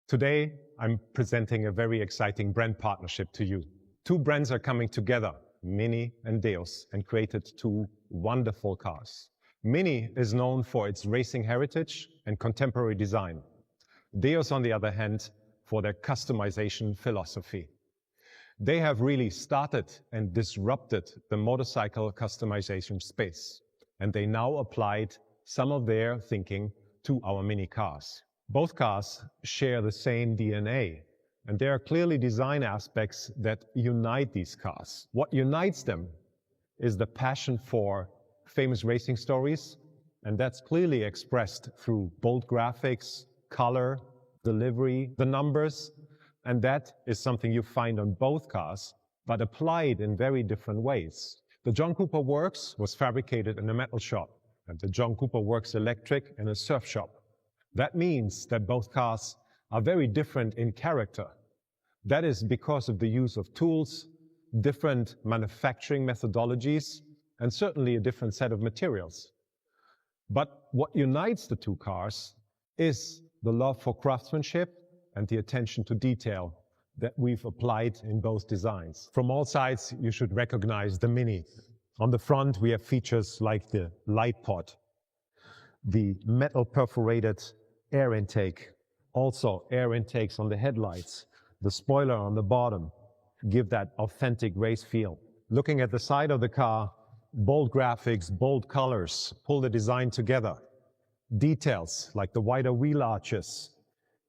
Today, I'm presenting a very exciting brand partnership to you. Two brands are coming together, MINI and Deus, and created two wonderful cars. MINI is known for its racing heritage and contemporary design. Deus, on the other hand, for their customization philosophy. They have really started and disrupted the motorcycle customization space, and they now applied some of their thinking to our MINI cars. Both cars share the same DNA, and there are clearly design aspects that unite these cars. What unites them is the passion for famous racing stories, and that's clearly expressed through bold graphics, color, delivery, the numbers, and that is something you find on both cars, but applied in very different ways. The John Cooper Works was fabricated in a metal shop, and the John Cooper Works Electric in a surf shop. That means that both cars are very different in character. That is because of the use of tools, different manufacturing methodologies, and certainly a different set of materials. But what unites the two cars is the love for craftsmanship and the attention to detail that we've applied in both designs. From all sides, you should recognize the MINI. On the front, we have features like the light pod, the metal perforated air intake, also air intakes on the headlights, the spoiler on the bottom, give that authentic race feel. Looking at the side of the car, bold graphics, bold colors, pull the design together. Details like the wider wheel arches,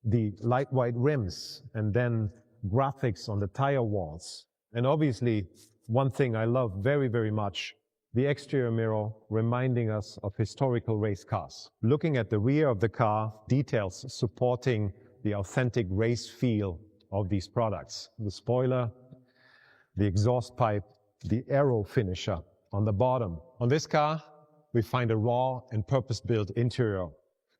the light white rims, and then graphics on the tire walls. And obviously, one thing I love very, very much, the exterior mirror reminding us of historical race cars. Looking at the rear of the car, details supporting the authentic race feel of these products. The spoiler, the exhaust pipe, the aero finisher on the bottom. On this car, we find a raw and purpose-built interior.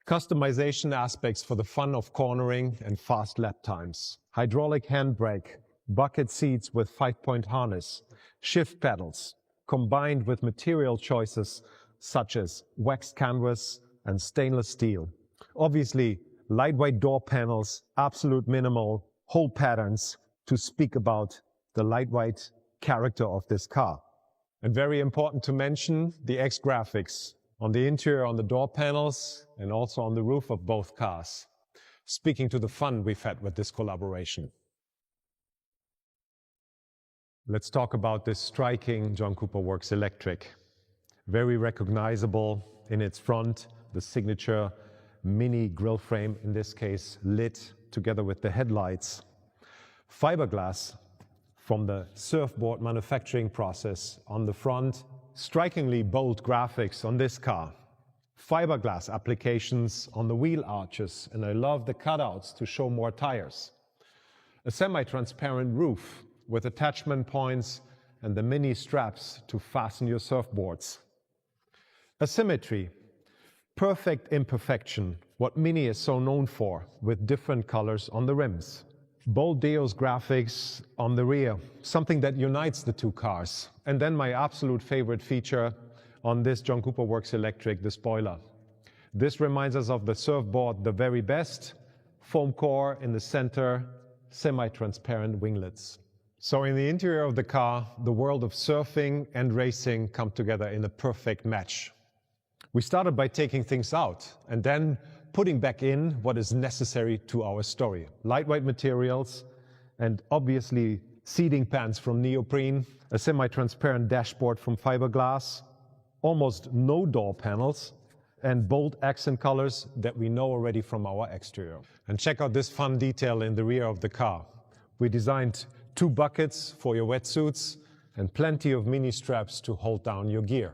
Customization aspects for the fun of cornering and fast lap times. Hydraulic handbrake, bucket seats with 5-point harness, shift pedals, combined with material choices such as waxed canvas and stainless steel. Obviously, lightweight door panels, absolute minimal hole patterns to speak about the lightweight character of this car. And very important to mention, the X graphics on the interior, on the door panels, and also on the roof of both cars, speaking to the fun we've had with this collaboration. Let's talk about this striking John Cooper Works Electric. Very recognizable in its front, the signature MINI grille frame, in this case lit together with the headlights. Fiberglass from the surfboard manufacturing process on the front. Strikingly bold graphics on this car. Fiberglass applications on the wheel arches, and I love the cutouts to show more tires. A semi-transparent roof with attachment points and the MINI straps to fasten your surfboards. Asymmetry, perfect imperfection, what MINI is so known for, with different colors on the rims. Bold Deus graphics on the rear, something that unites the two cars. And then my absolute favorite feature on this John Cooper Works Electric, the spoiler. This reminds us of the surfboard, the very best, foam core in the center, semi-transparent winglets. So in the interior of the car, the world of surfing and racing come together in a perfect match. We started by taking things out and then putting back in what is necessary to our story. Lightweight materials and obviously seating pans from neoprene, a semi-transparent dashboard from fiberglass, almost no door panels, and bold accent colors that we know already from our exterior. And check out this fun detail in the rear of the car. We designed 2 buckets for your wetsuits and plenty of MINI straps to hold down your gear.